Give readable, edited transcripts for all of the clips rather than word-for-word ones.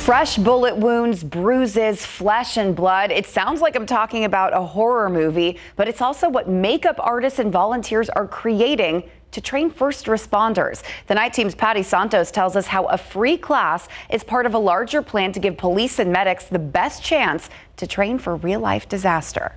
Fresh bullet wounds, bruises, flesh and blood. It sounds like I'm talking about a horror movie, but it's also what makeup artists and volunteers are creating to train first responders. The Night Team's Patty Santos tells us how a free class is part of a larger plan to give police and medics the best chance to train for real-life disaster.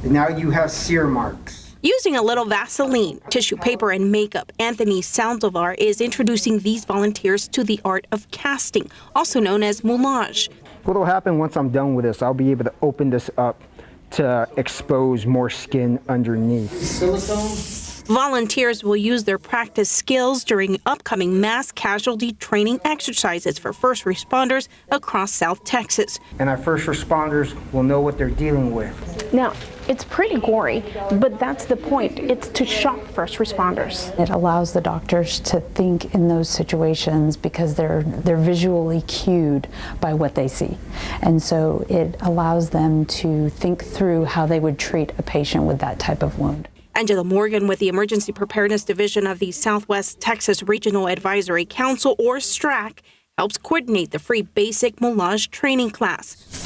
Now you have sear marks. Using a little Vaseline, tissue paper, and makeup, Anthony Saldivar is introducing these volunteers to the art of casting, also known as moulage. What will happen once I'm done with this, I'll be able to open this up to expose more skin underneath. Silicone? Volunteers will use their practice skills during upcoming mass casualty training exercises for first responders across South Texas. And our first responders will know what they're dealing with. Now, it's pretty gory, but that's the point. It's to shock first responders. It allows the doctors to think in those situations because they're visually cued by what they see. And so it allows them to think through how they would treat a patient with that type of wound. Angela Morgan with the Emergency Preparedness Division of the Southwest Texas Regional Advisory Council, or STRAC, helps coordinate the free basic moulage training class.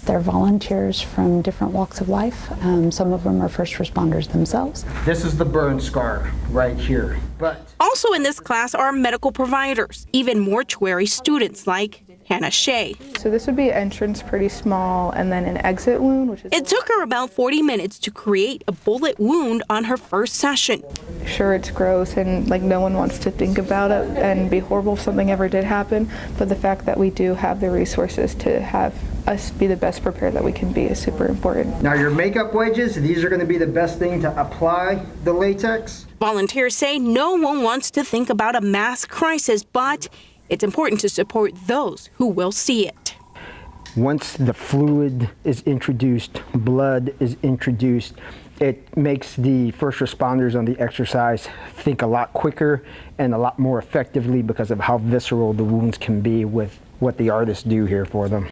They're volunteers from different walks of life. Some of them are first responders themselves. This is the burn scar right here. But also in this class are medical providers, even mortuary students like Hannah Shea. So this would be entrance pretty small, and then an exit wound, which is... It took her about 40 minutes to create a bullet wound on her first session. Sure, it's gross and like no one wants to think about it and be horrible if something ever did happen, but the fact that we do have the resources to have us be the best prepared that we can be is super important. now your makeup wedges, these are going to be the best thing to apply the latex. Volunteers say no one wants to think about a mass crisis, but it's important to support those who will see it. Once the fluid is introduced, blood is introduced, it makes the first responders on the exercise think a lot quicker and a lot more effectively because of how visceral the wounds can be with what the artists do here for them.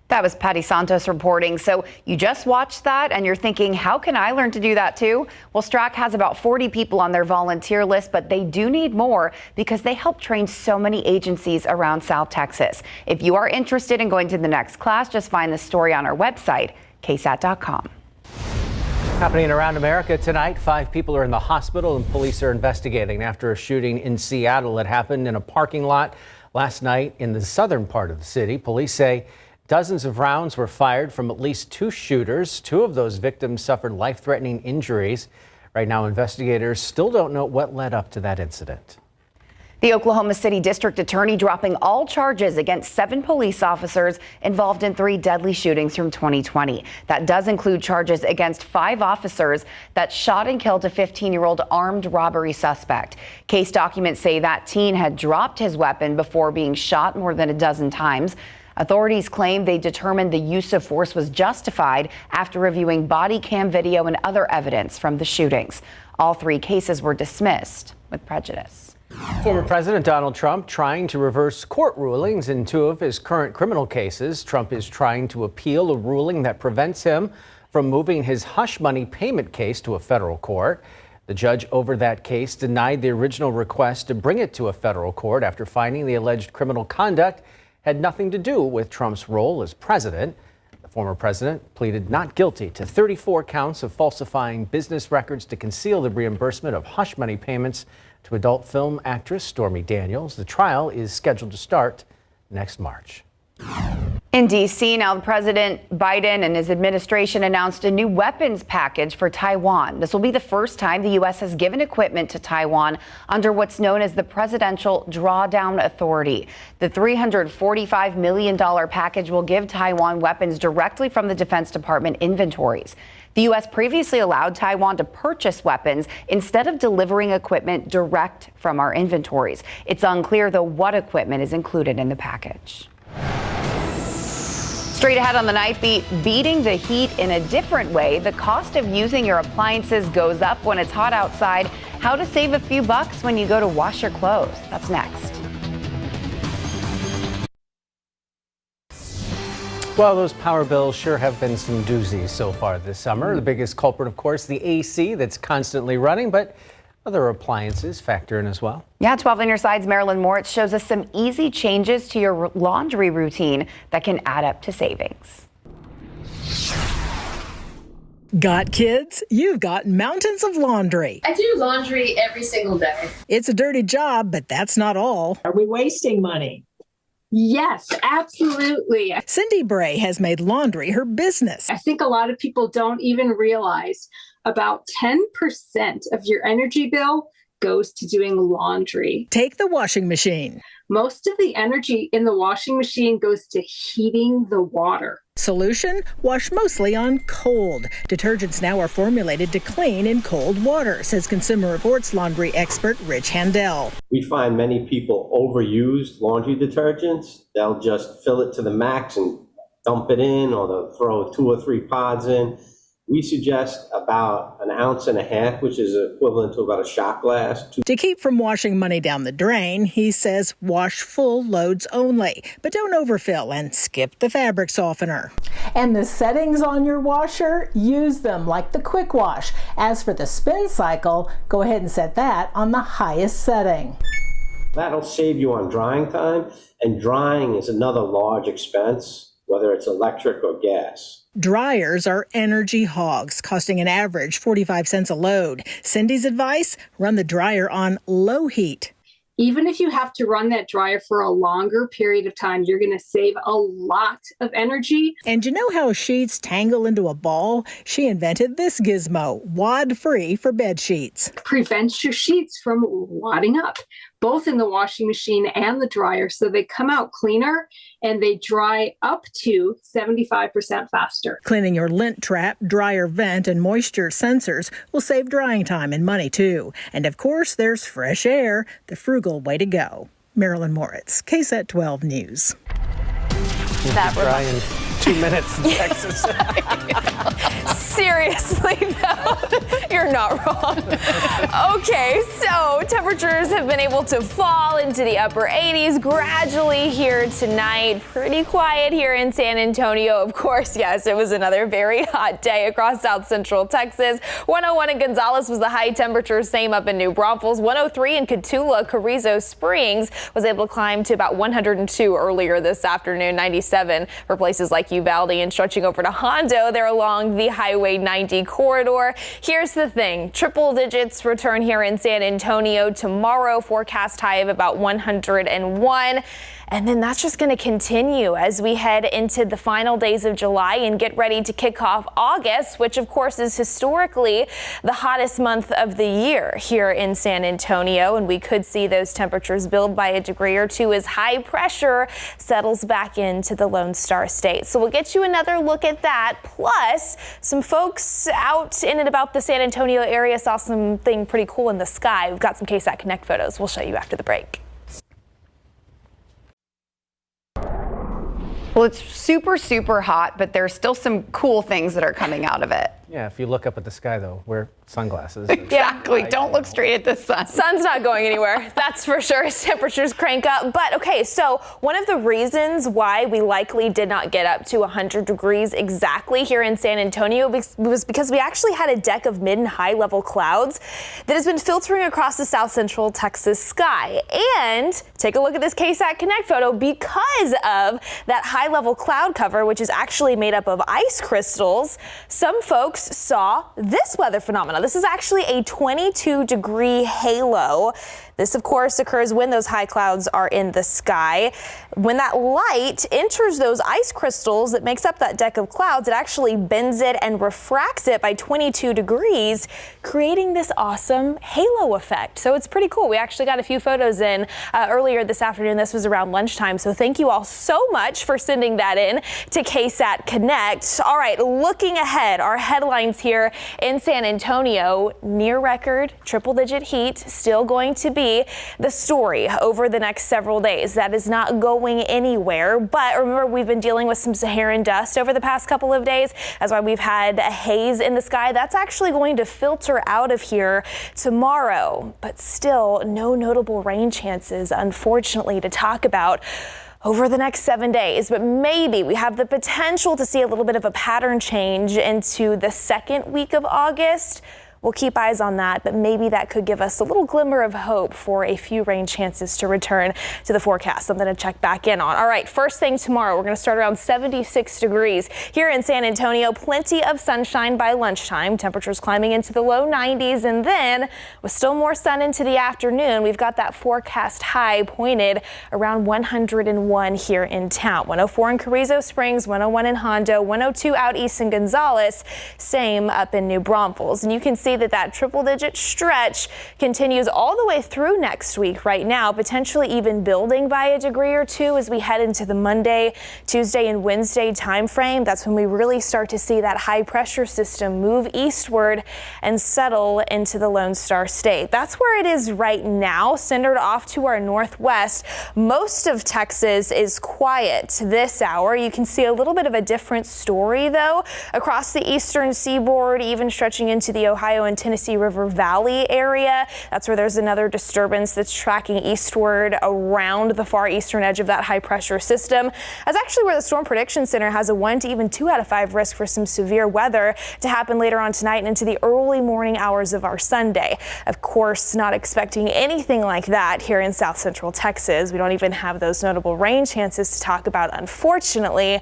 That was Patty Santos reporting. So you just watched that and you're thinking, how can I learn to do that too? Well, STRAC has about 40 people on their volunteer list, but they do need more because they help train so many agencies around South Texas. If you are interested in going to the next class, just find the story on our website, ksat.com. Happening around America tonight, 5 people are in the hospital and police are investigating after a shooting in Seattle that happened in a parking lot last night in the southern part of the city. Police say dozens of rounds were fired from at least 2 shooters. 2 of those victims suffered life-threatening injuries. Right now, investigators still don't know what led up to that incident. The Oklahoma City District Attorney dropping all charges against 7 police officers involved in 3 deadly shootings from 2020. That does include charges against 5 officers that shot and killed a 15-year-old armed robbery suspect. Case documents say that teen had dropped his weapon before being shot more than a dozen times. Authorities claim they determined the use of force was justified after reviewing body cam video and other evidence from the shootings. All 3 cases were dismissed with prejudice. Former President Donald Trump trying to reverse court rulings in 2 of his current criminal cases. Trump is trying to appeal a ruling that prevents him from moving his hush money payment case to a federal court. The judge over that case denied the original request to bring it to a federal court after finding the alleged criminal conduct had nothing to do with Trump's role as president. The former president pleaded not guilty to 34 counts of falsifying business records to conceal the reimbursement of hush money payments to adult film actress Stormy Daniels. The trial is scheduled to start next March. In D.C. now, President Biden and his administration announced a new weapons package for Taiwan. This will be the first time the U.S. has given equipment to Taiwan under what's known as the Presidential Drawdown Authority. The $345 million package will give Taiwan weapons directly from the Defense Department inventories. The U.S. previously allowed Taiwan to purchase weapons instead of delivering equipment direct from our inventories. It's unclear, though, what equipment is included in the package. Straight ahead on the Nightbeat, beating the heat in a different way. The cost of using your appliances goes up when it's hot outside. How to save a few bucks when you go to wash your clothes. That's next. Well, those power bills sure have been some doozies so far this summer. The biggest culprit, of course, the AC that's constantly running. But Other appliances factor in as well. Yeah, 12 on your sides, Marilyn Moritz shows us some easy changes to your laundry routine that can add up to savings. Got kids? You've got mountains of laundry. I do laundry every single day. It's a dirty job, but that's not all. Are we wasting money? Yes, absolutely. Cindy Bray has made laundry her business. I think a lot of people don't even realize about 10% of your energy bill goes to doing laundry. Take the washing machine. Most of the energy in the washing machine goes to heating the water. Solution? Wash mostly on cold. Detergents now are formulated to clean in cold water, says Consumer Reports laundry expert Rich Handel. We find many people overuse laundry detergents. They'll just fill it to the max and dump it in, or they'll throw 2 or 3 pods in. We suggest about 1.5 ounces, which is equivalent to about a shot glass. To keep from washing money down the drain, he says wash full loads only, but don't overfill and skip the fabric softener. And the settings on your washer, use them like the quick wash. As for the spin cycle, go ahead and set that on the highest setting. That'll save you on drying time, and drying is another large expense, whether it's electric or gas. Dryers are energy hogs, costing an average 45 cents a load. Cindy's advice? Run the dryer on low heat. Even if you have to run that dryer for a longer period of time, you're going to save a lot of energy. And you know how sheets tangle into a ball? She invented this gizmo, wad-free for bed sheets. Prevents your sheets from wadding up, both in the washing machine and the dryer, so they come out cleaner and they dry up to 75% faster. Cleaning your lint trap, dryer vent, and moisture sensors will save drying time and money, too. And of course, there's fresh air, the frugal way to go. Marilyn Moritz, KSAT 12 News. That Dry in 2 minutes in Texas. Seriously, though, you're not wrong. Okay, so temperatures have been able to fall into the upper 80s gradually here tonight. Pretty quiet here in San Antonio. Of course, yes, it was another very hot day across South Central Texas. 101 in Gonzales was the high temperature, same up in New Braunfels. 103 in Cotulla. Carrizo Springs was able to climb to about 102 earlier this afternoon. 97 for places like Uvalde, and stretching over to Hondo there along the Highway 90 corridor. Here's the thing. Triple digits return here in San Antonio tomorrow. Forecast high of about 101. And then that's just going to continue as we head into the final days of July and get ready to kick off August, which of course is historically the hottest month of the year here in San Antonio. And we could see those temperatures build by a degree or two as high pressure settles back into the Lone Star State. So we'll get you another look at that. Plus, some folks out in and about the San Antonio area saw something pretty cool in the sky. We've got some KSAT Connect photos we'll show you after the break. Well, it's super, super hot, but there's still some cool things that are coming out of it. Yeah, if you look up at the sky, though, wear sunglasses. Exactly. Don't look straight at the sun. Sun's not going anywhere. That's for sure as temperatures crank up. But okay, so one of the reasons why we likely did not get up to 100 degrees exactly here in San Antonio was because we actually had a deck of mid and high level clouds that has been filtering across the South Central Texas sky. And take a look at this KSAT Connect photo. Because of that high level cloud cover, which is actually made up of ice crystals, some folks saw this weather phenomenon. This is actually a 22-degree halo. This, of course, occurs when those high clouds are in the sky. When that light enters those ice crystals that makes up that deck of clouds, it actually bends it and refracts it by 22 degrees, creating this awesome halo effect. So it's pretty cool. We actually got a few photos in earlier this afternoon. This was around lunchtime. So thank you all so much for sending that in to KSAT Connect. All right, looking ahead, our headlines here in San Antonio, near record triple-digit heat still going to be the story over the next several days. That is not going anywhere. But remember, we've been dealing with some Saharan dust over the past couple of days. That's why we've had a haze in the sky. That's actually going to filter out of here tomorrow. But still, no notable rain chances, unfortunately, to talk about over the next 7 days, but maybe we have the potential to see a little bit of a pattern change into the second week of August. We'll keep eyes on that, but maybe that could give us a little glimmer of hope for a few rain chances to return to the forecast. Something to check back in on. All right, first thing tomorrow, we're going to start around 76 degrees here in San Antonio. Plenty of sunshine by lunchtime. Temperatures climbing into the low 90s, and then with still more sun into the afternoon, we've got that forecast high pointed around 101 here in town. 104 in Carrizo Springs, 101 in Hondo, 102 out east in Gonzales, same up in New Braunfels. And you can see that triple-digit stretch continues all the way through next week right now, potentially even building by a degree or two as we head into the Monday, Tuesday, and Wednesday timeframe. That's when we really start to see that high-pressure system move eastward and settle into the Lone Star State. That's where it is right now, centered off to our northwest. Most of Texas is quiet this hour. You can see a little bit of a different story, though, across the eastern seaboard, even stretching into the Ohio and Tennessee River Valley area. That's where there's another disturbance that's tracking eastward around the far eastern edge of that high pressure system. That's actually where the Storm Prediction Center has a 1 to even 2 out of 5 risk for some severe weather to happen later on tonight and into the early morning hours of our Sunday. Of course, not expecting anything like that here in South Central Texas. We don't even have those notable rain chances to talk about, unfortunately.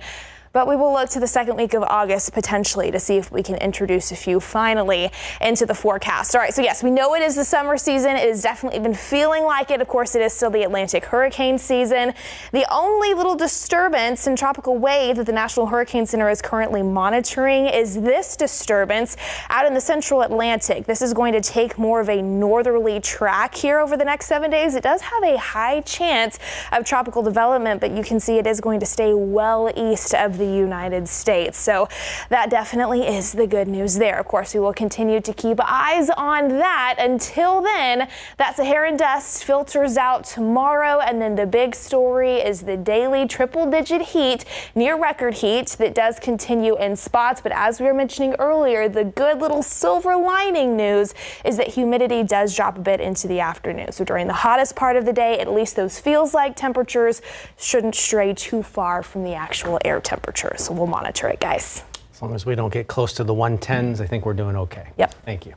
But we will look to the second week of August potentially to see if we can introduce a few finally into the forecast. All right, so yes, we know it is the summer season. It has definitely been feeling like it. Of course, it is still the Atlantic hurricane season. The only little disturbance and tropical wave that the National Hurricane Center is currently monitoring is this disturbance out in the central Atlantic. This is going to take more of a northerly track here over the next 7 days. It does have a high chance of tropical development, but you can see it is going to stay well east of the United States. So that definitely is the good news there. Of course, we will continue to keep eyes on that. Until then, that Saharan dust filters out tomorrow, and then the big story is the daily triple-digit heat, near record heat, that does continue in spots. But as we were mentioning earlier, the good little silver lining news is that humidity does drop a bit into the afternoon. So during the hottest part of the day, at least those feels-like temperatures shouldn't stray too far from the actual air temperature. So we'll monitor it, guys. As long as we don't get close to the 110s, I think we're doing okay. Yep. Thank you.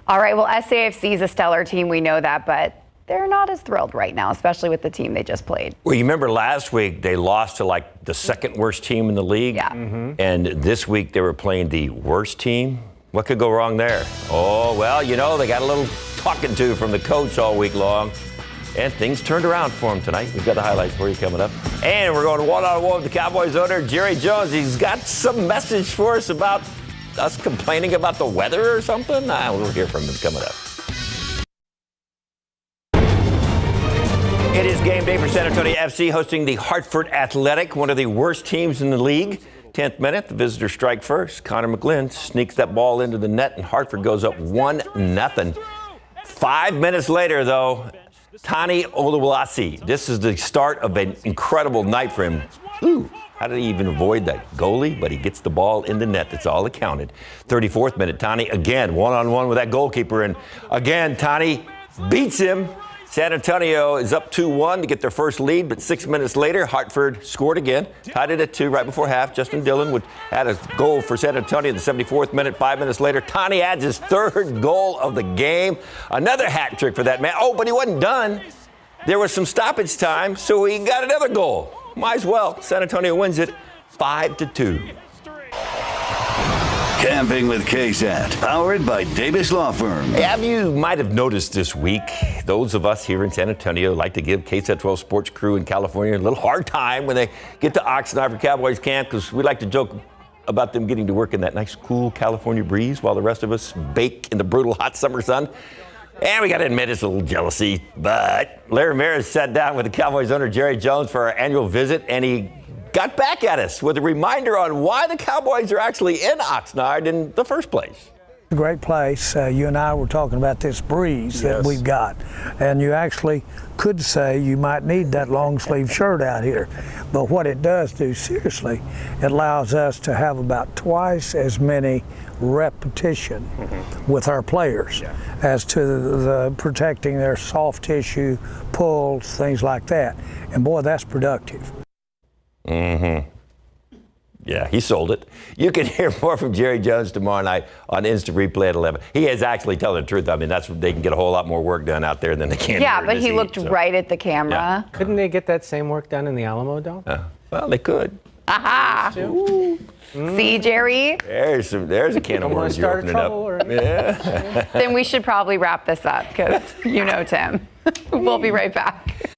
All right, well, SAFC is a stellar team. We know that, but they're not as thrilled right now, especially with the team they just played. Well, you remember last week they lost to like the second worst team in the league? Yeah. Mm-hmm. And this week they were playing the worst team. What could go wrong there? Oh, well, you know, they got a little talking to from the coach all week long. And things turned around for him tonight. We've got the highlights for you coming up. And we're going one-on-one with the Cowboys owner, Jerry Jones. He's got some message for us about us complaining about the weather or something. We'll hear from him coming up. It is game day for San Antonio FC hosting the Hartford Athletic, one of the worst teams in the league. 10th minute, the visitors strike first. Connor McGlynn sneaks that ball into the net, and Hartford goes up 1-0. 5 minutes later, though, Tani Oluwasi. This is the start of an incredible night for him. Ooh, how did he even avoid that goalie? But he gets the ball in the net. That's all that counted. 34th minute, Tani again one-on-one with that goalkeeper. And again, Tani beats him. San Antonio is up 2-1 to get their first lead, but 6 minutes later, Hartford scored again, tied it at 2 right before half. Justin Dillon would add a goal for San Antonio in the 74th minute. 5 minutes later, Tani adds his third goal of the game. Another hat trick for that man. Oh, but he wasn't done. There was some stoppage time, so he got another goal. Might as well. San Antonio wins it 5-2. Camping with KSAT, powered by Davis Law Firm. You might have noticed this week, those of us here in San Antonio like to give KSAT 12 sports crew in California a little hard time when they get to Oxnard for Cowboys camp, because we like to joke about them getting to work in that nice, cool California breeze while the rest of us bake in the brutal hot summer sun. And we got to admit it's a little jealousy, but Larry Ramirez sat down with the Cowboys owner Jerry Jones for our annual visit, and he got back at us with a reminder on why the Cowboys are actually in Oxnard in the first place. A great place. You and I were talking about this breeze that we've got. And you actually could say you might need that long sleeve shirt out here. But what it does do, seriously, it allows us to have about twice as many repetition with our players as to the protecting their soft tissue, pulls, things like that. And boy, that's productive. Mm-hmm. Yeah, he sold it. You can hear more from Jerry Jones tomorrow night on Instant Replay at 11. He is actually telling the truth. I mean, they can get a whole lot more work done out there than they can. Yeah, but he looked right at the camera. Yeah. Couldn't they get that same work done in the Alamo Dome? Well, they could. Aha! See, Jerry? There's a can of worms you're opening up. Yeah. Then we should probably wrap this up because you know Tim. We'll be right back.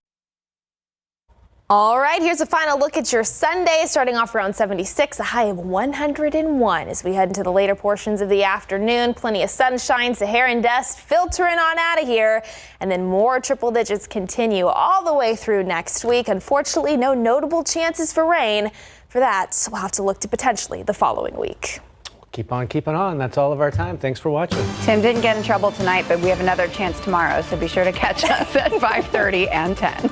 All right, here's a final look at your Sunday, starting off around 76, a high of 101 as we head into the later portions of the afternoon. Plenty of sunshine, Saharan dust filtering on out of here, and then more triple digits continue all the way through next week. Unfortunately, no notable chances for rain. For that, we'll have to look to potentially the following week. Keep on keeping on. That's all of our time. Thanks for watching. Tim didn't get in trouble tonight, but we have another chance tomorrow, so be sure to catch us at 5:30 and 10.